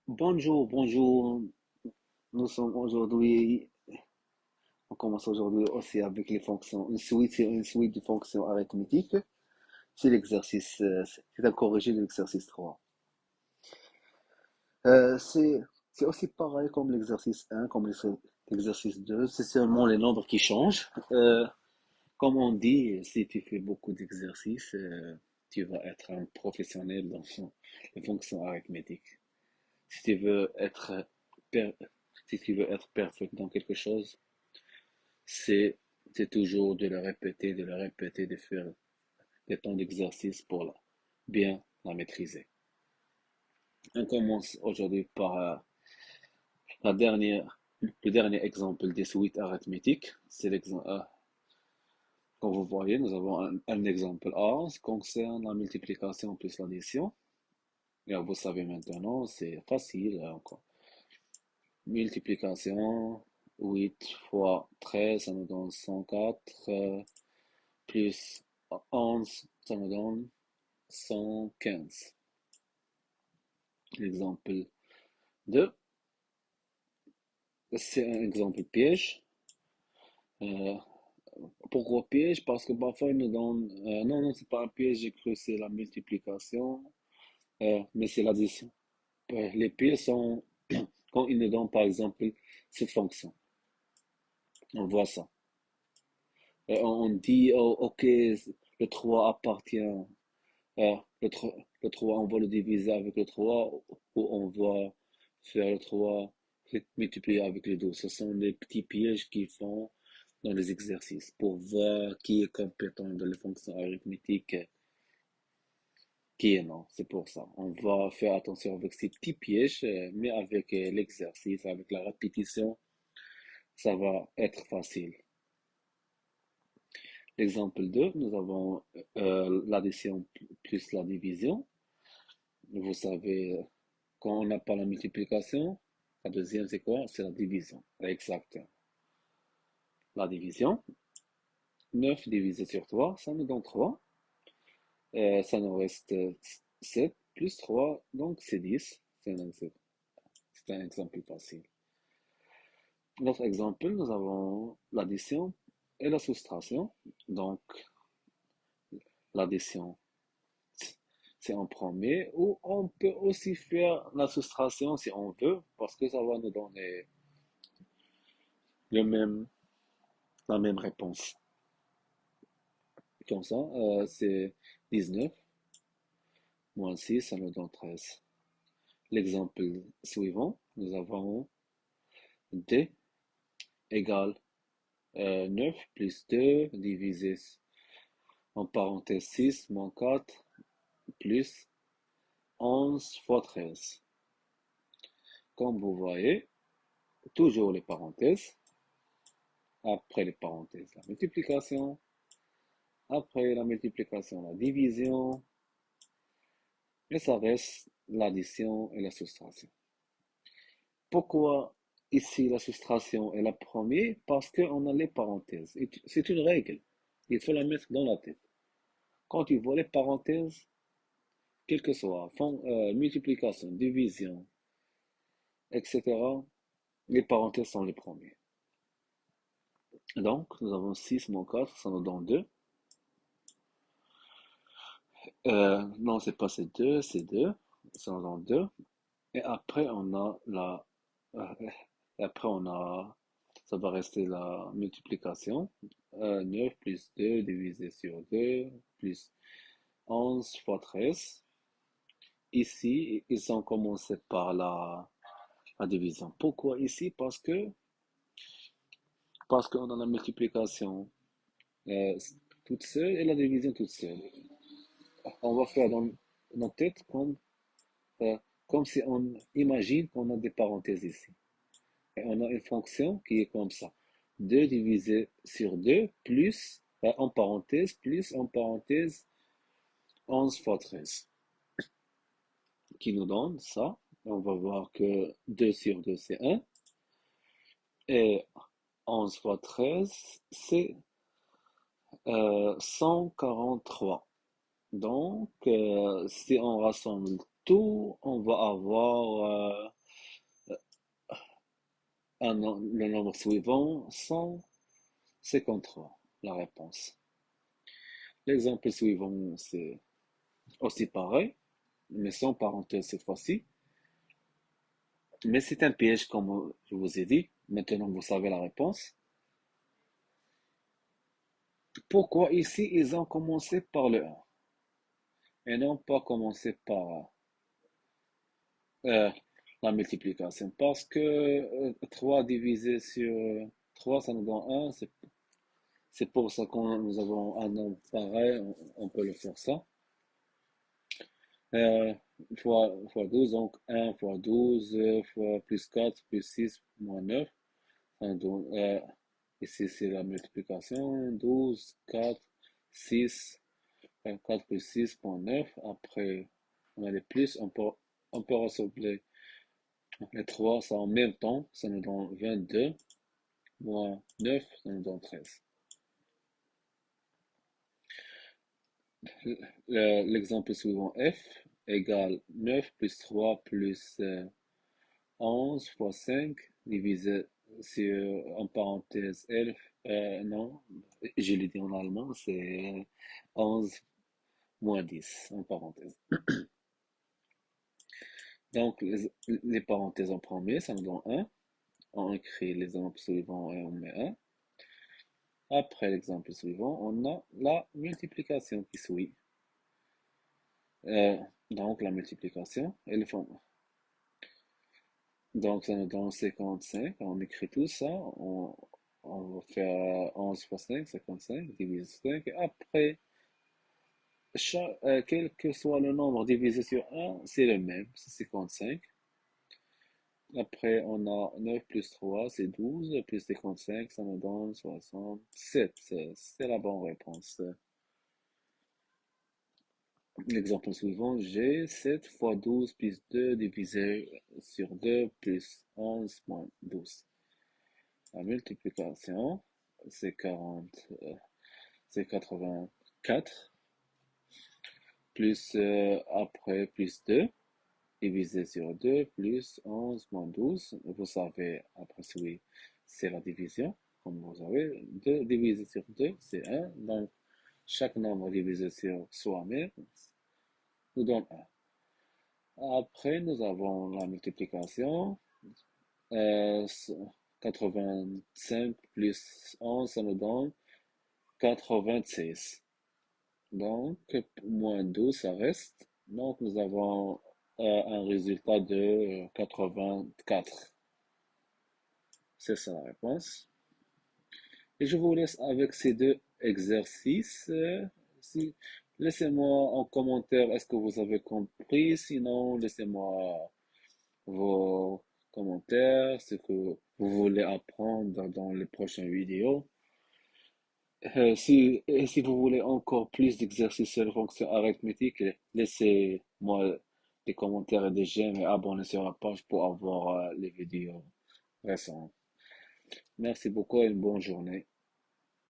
Bonjour, bonjour. Nous sommes aujourd'hui, on commence aujourd'hui aussi avec les fonctions. C'est une suite de fonctions arithmétiques. C'est un corrigé de l'exercice 3. C'est aussi pareil comme l'exercice 1, comme l'exercice 2. C'est seulement les nombres qui changent. Comme on dit, si tu fais beaucoup d'exercices, tu vas être un professionnel dans les fonctions arithmétiques. Si tu veux être, per- si tu veux être parfait dans quelque chose, c'est c'est toujours de le répéter, de faire des temps d'exercice pour bien la maîtriser. On commence aujourd'hui par le dernier exemple des suites arithmétiques. C'est l'exemple, comme vous voyez, nous avons un exemple A qui concerne la multiplication plus l'addition. Et vous savez maintenant, c'est facile, encore. Multiplication, 8 fois 13, ça nous donne 104, plus 11, ça nous donne 115. L'exemple 2, c'est un exemple piège. Euh, Pourquoi piège? Parce que parfois il nous donne... non, non, c'est pas un piège, j'ai cru que c'est la multiplication, mais c'est l'addition. Les pièges sont quand il nous donne par exemple cette fonction. On voit ça. On dit, oh, ok, le 3 appartient, le 3, le 3, on va le diviser avec le 3 ou on va faire le 3 multiplié avec le 12. Ce sont les petits pièges qu'ils font dans les exercices pour voir qui est compétent dans les fonctions arithmétiques, qui est non. C'est pour ça. On va faire attention avec ces petits pièges, mais avec l'exercice, avec la répétition, ça va être facile. L'exemple 2, nous avons l'addition plus la division. Vous savez, quand on n'a pas la multiplication, la deuxième c'est quoi? C'est la division. Exactement. La division, 9 divisé sur 3, ça nous donne 3. Ça nous reste 7 plus 3, donc c'est 10. C'est un exemple facile. Notre exemple, nous avons l'addition et la soustraction. Donc, l'addition, c'est en premier, ou on peut aussi faire la soustraction si on veut, parce que ça va nous donner le même, la même réponse. Comme ça, c'est 19 moins 6, ça nous donne 13. L'exemple suivant, nous avons D égale 9 plus 2 divisé en parenthèse 6 moins 4 plus 11 fois 13. Comme vous voyez, toujours les parenthèses. Après les parenthèses, la multiplication. Après la multiplication, la division. Et ça reste l'addition et la soustraction. Pourquoi ici la soustraction est la première? Parce qu'on a les parenthèses. C'est une règle. Il faut la mettre dans la tête. Quand tu vois les parenthèses, quel que soit, multiplication, division, etc., les parenthèses sont les premiers. Donc, nous avons 6 moins 4, ça nous donne 2. Non, c'est pas ces 2, c'est 2. Ça nous donne 2. Et après, euh, et après, ça va rester la multiplication. 9 plus 2 divisé sur 2 plus 11 fois 13. Ici, ils ont commencé par la division. Pourquoi ici? Parce qu'on a la multiplication euh, toute seule et la division toute seule. On va faire dans notre tête euh, comme si on imagine qu'on a des parenthèses ici. Et on a une fonction qui est comme ça. 2 divisé sur 2 plus, en parenthèse, plus en parenthèse 11 fois 13, qui nous donne ça. On va voir que 2 sur 2 c'est 1. Et 11 fois 13, c'est 143. Donc, si on rassemble tout, on va avoir le nombre suivant, 153, la réponse. L'exemple suivant, c'est aussi pareil, mais sans parenthèse cette fois-ci. Mais c'est un piège, comme je vous ai dit. Maintenant, vous savez la réponse. Pourquoi ici, ils ont commencé par le 1 et non pas commencé par euh, la multiplication? Parce que 3 divisé sur 3, ça nous donne 1. C'est pour ça que nous avons un nombre pareil, on peut le faire ça. Euh, fois 12, donc 1 fois 12, fois plus 4, plus 6, moins 9. Donc, ici, c'est la multiplication. 12, 4, 6, 4 plus 6, point 9. Après, on a les plus. On peut rassembler les 3, ça en même temps. Ça nous donne 22, moins 9, ça nous donne 13. L'exemple suivant, f égale 9 plus 3 plus 11 fois 5 divisé sur, en parenthèse, 11, non, je l'ai dit en allemand, c'est 11 moins 10 en parenthèse. Donc, les parenthèses en premier, ça nous donne 1. On écrit l'exemple suivant et on met 1. Après l'exemple suivant, on a la multiplication qui suit. Euh, donc, la multiplication et le fond. Donc, ça nous donne 55. On écrit tout ça. On va faire 11 fois 5, 55, divisé sur 5. Et après, quel que soit le nombre divisé sur 1, c'est le même, c'est 55. Après, on a 9 plus 3, c'est 12, plus 55, ça nous donne 67. C'est la bonne réponse. L'exemple suivant, j'ai 7 fois 12 plus 2 divisé sur 2 plus 11 moins 12. La multiplication, c'est 40, c'est 84, plus après plus 2, divisé sur 2, plus 11 moins 12. Vous savez, après celui, c'est la division. Comme vous savez, 2 divisé sur 2, c'est 1. Donc, chaque nombre divisé sur soi-même nous donne 1. Après, nous avons la multiplication. Euh, 85 plus 11, ça nous donne 96. Donc, moins 12, ça reste. Donc, nous avons un résultat de 84. C'est ça la réponse. Et je vous laisse avec ces deux exercices. Si, laissez-moi en commentaire est-ce que vous avez compris. Sinon, laissez-moi vos commentaires, ce que vous voulez apprendre dans les prochaines vidéos. Si vous voulez encore plus d'exercices sur les fonctions arithmétiques, laissez-moi des commentaires et des j'aime et abonnez sur la page pour avoir les vidéos récentes. Merci beaucoup et une bonne journée.